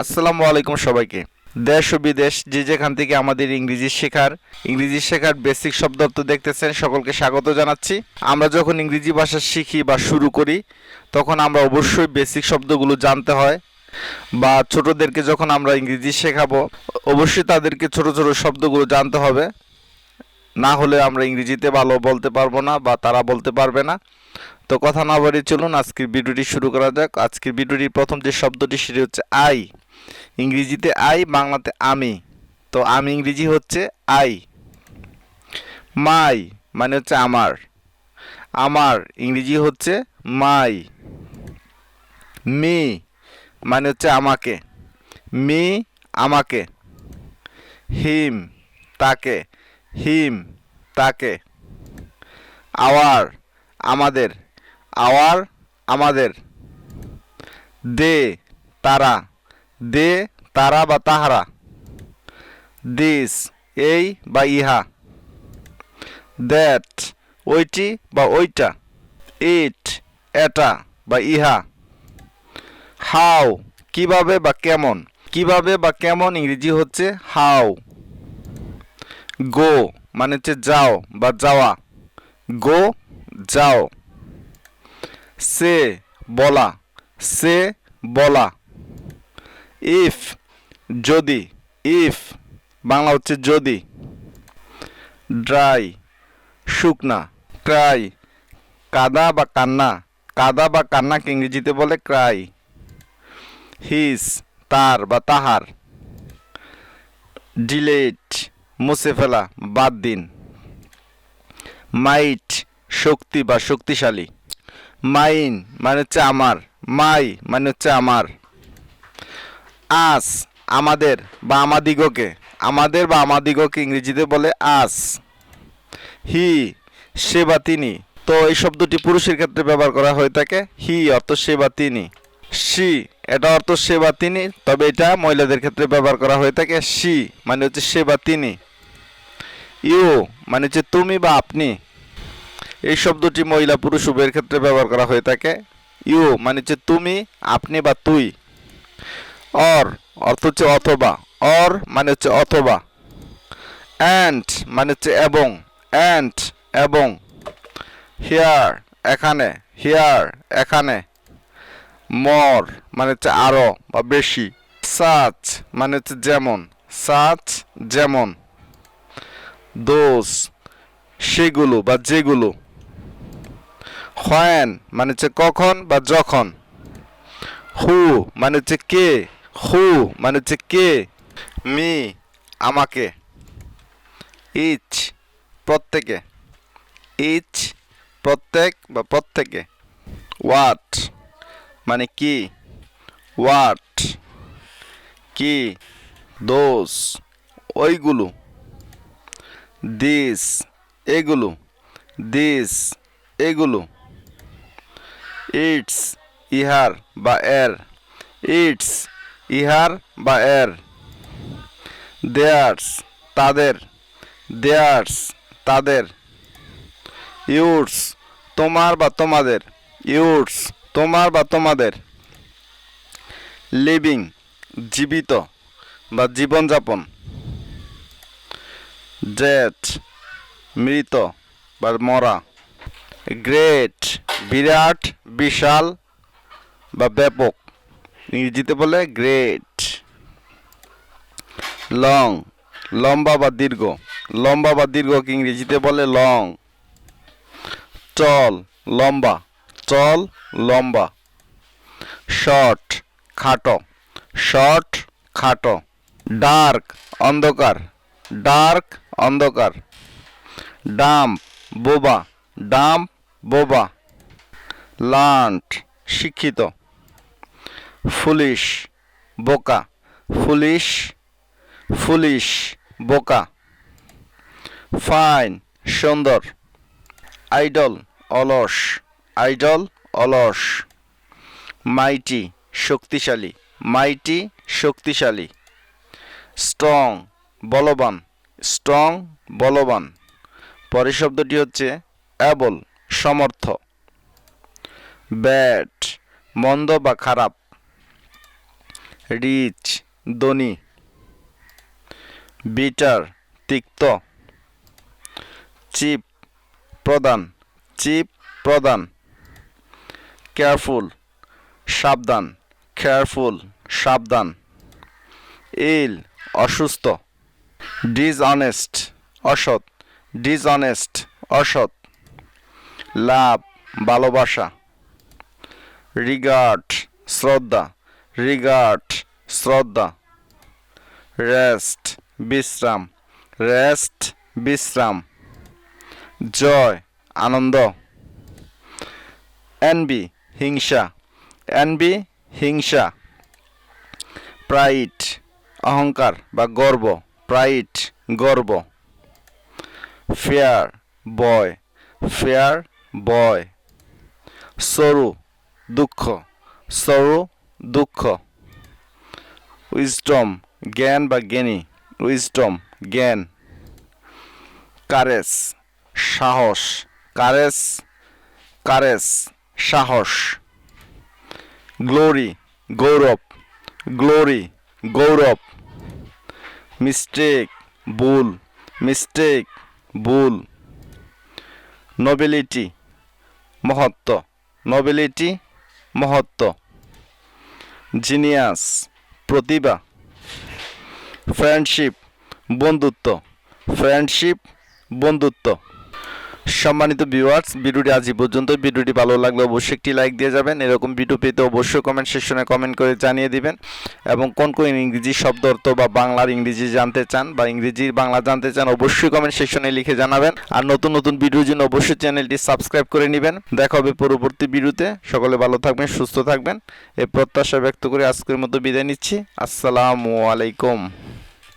আসসালামু আলাইকুম সবাইকে। দেশ ও বিদেশ যে যেখান থেকে আমাদের ইংরেজি শেখার বেসিক শব্দ অর্থ দেখতেছেন সকলকে স্বাগত জানাচ্ছি। আমরা যখন ইংরেজি ভাষা শিখি বা শুরু করি তখন আমরা অবশ্যই বেসিক শব্দগুলো জানতে হয়, বা ছোটদেরকে যখন আমরা ইংরেজি শেখাবো অবশ্যই তাদেরকে ছোট ছোট শব্দগুলো জানতে হবে। না হলে আমরা ইংরেজিতে ভালো বলতে পারবো না বা তারা বলতে পারবে না। তো কথা না বাড়িয়ে চলুন আজকের ভিডিওটি শুরু করা যাক। আজকের ভিডিওটির প্রথম যে শব্দটি সেটি হচ্ছে আই। ইংরেজিতে আই, বাংলাতে আমি। তো আমি ইংরেজি হচ্ছে আই। মাই মানে হচ্ছে আমার, আমার ইংরেজি হচ্ছে মাই। মি মানে হচ্ছে আমাকে, মি আমাকে। হিম তাকে, হিম তাকে। আওয়ার আমাদের, আওয়ার আমাদের। দে তারা, দে তারা বা তাহারা। দিস এই বা ইহা। দ্যাট ওইটি বা ওইটা। ইট এটা বা ইহা। হাউ কিভাবে বা কেমন, কিভাবে বা কেমন ইংরেজি হচ্ছে হাউ। গো মানে হচ্ছে যাও বা যাওয়া, গো যাও। সে বলা, সে বলা। ইফ যদি, ইফ বাংলা হচ্ছে যদি। ড্রাই শুকনা, ক্রাই কাদা বা কান্না, কাদা বা কান্নাকে ইংরেজিতে বলে ক্রাই। হিস তার বা তাহার। ডিলেট মুছে ফেলা, বাদ দিন। মাইট শক্তি বা শক্তিশালী। মাইন মানে হচ্ছে আমার, মাই মানে হচ্ছে আমার। আস আমাদের বা আমাদিগকে, আমাদের বা আমাদিগকে ইংরেজিতে বলে আস। হি সে বা তিনি। তো এই শব্দটি পুরুষের ক্ষেত্রে ব্যবহার করা হয়ে থাকে। হি অর্থ সে বা তিনি। সি এটা অর্থ সে বা তিনি, তবে এটা মহিলাদের ক্ষেত্রে ব্যবহার করা হয়ে থাকে। সি মানে হচ্ছে সে বা তিনি। ইউ মানে হচ্ছে তুমি বা আপনি। এই শব্দটি মহিলা পুরুষ উভয়ের ক্ষেত্রে ব্যবহার করা হয়ে থাকে। ইউ মানে হচ্ছে তুমি, আপনি বা তুই। অর অর্থ হচ্ছে অথবা, অর মানে হচ্ছে অথবা। অ্যান্ড মানে হচ্ছে এবং, অ্যান্ড এবং। হিয়ার এখানে, হিয়ার এখানে। মর মানে হচ্ছে আরো বা বেশি। সাচ মানে হচ্ছে যেমন, সাচ যেমন। দোষ সেগুলো বা যেগুলো। হোয়েন মানে হচ্ছে কখন বা যখন। হু মানে হচ্ছে কে, হু মানে হচ্ছে কে। মি আমাকে। ইচ প্রত্যেকে, ইচ প্রত্যেক বা প্রত্যেকে। হোয়াট মানে কি, হোয়াট কি। দোষ ওইগুলো। দিস এগুলো, দিস এগুলো। ইটস ইহার বা এর, ইটস ইহার বা এর। দেয়ার্স তাদের, দেয়ার্স তাদের। ইউর্স তোমার বা তোমাদের, ইউর্স তোমার বা তোমাদের। লিভিং জীবিত বা জীবনযাপন। ডেথ মৃত বা মরা। গ্রেট বিরাট বিশাল বা ব্যাপক, ইংরেজিতে বলে গ্রেট। লং লম্বা বা দীর্ঘ, লম্বা বা দীর্ঘকে ইংরেজিতে বলে লং। টল লম্বা, টল লম্বা। শর্ট খাটো, শর্ট খাটো। ডার্ক অন্ধকার, ডার্ক অন্ধকার। ডাম্প বোবা, ডাম্প বোবা। লার্নড শিক্ষিত। ফুলিশ বোকা, ফুলিশ ফুলিশ বোকা। ফাইন সুন্দর। আইডল অলস, আইডল অলস। মাইটি শক্তিশালী, মাইটি শক্তিশালী। স্ট্রং বলবান, স্ট্রং বলবান। পরের শব্দটি হচ্ছে অ্যাবল সমর্থ। ব্যাড মন্দ বা খারাপ। রিচ ধনী, বিটার তিক্ত, চিপ প্রদান, চিপ প্রদান, কেয়ারফুল সাবধান, কেয়ারফুল সাবধান, ইল অসুস্থ, ডিসঅনেস্ট অসৎ, ডিসঅনেস্ট অসৎ, লাভ ভালোবাসা, রিগার্ড শ্রদ্ধা, রিগার্ড শ্রদ্ধা, রেস্ট বিশ্রাম, রেস্ট বিশ্রাম, জয় আনন্দ, এনবি হিংসা, এনবি হিংসা, প্রাইড অহংকার বা গর্ব, প্রাইড গর্ব, ফেয়ার বয়, ফেয়ার বয়, সরু দুঃখ, সরু দুঃখ, উইজডম জ্ঞান বা জ্ঞানী, উইজডম জ্ঞান, কারেস সাহস, কারেস কারেস সাহস, গ্লোরি গৌরব, গ্লোরি গৌরব, মিস্টেক ভুল, মিস্টেক ভুল, নোবেলিটি মহত্ব, নোবেলিটি মহত্ব, জিনিয়াস প্রতিভা, ফ্রেন্ডশিপ বন্ধুত্ব, ফ্রেন্ডশিপ বন্ধুত্ব। সম্মানিত ভিউয়ার্স, ভিডিওটি আজ এই পর্যন্ত। ভিডিওটি ভালো লাগলে অবশ্যই একটি লাইক দিয়ে যাবেন। এরকম ভিডিও পেতে অবশ্যই কমেন্ট সেকশনে কমেন্ট করে জানিয়ে দিবেন। এবং কোন কোন ইংরেজি শব্দ অর্থ বা বাংলার ইংরেজি জানতে চান বা ইংরেজির বাংলা জানতে চান অবশ্যই কমেন্ট সেকশনে লিখে জানাবেন। আর নতুন নতুন ভিডিওর জন্য অবশ্যই চ্যানেলটি সাবস্ক্রাইব করে নেবেন। দেখা হবে পরবর্তী ভিডিওতে। সকলে ভালো থাকবেন, সুস্থ থাকবেন এই প্রত্যাশা ব্যক্ত করে আজকের মতো বিদায় নিচ্ছি। আসসালামু আলাইকুম।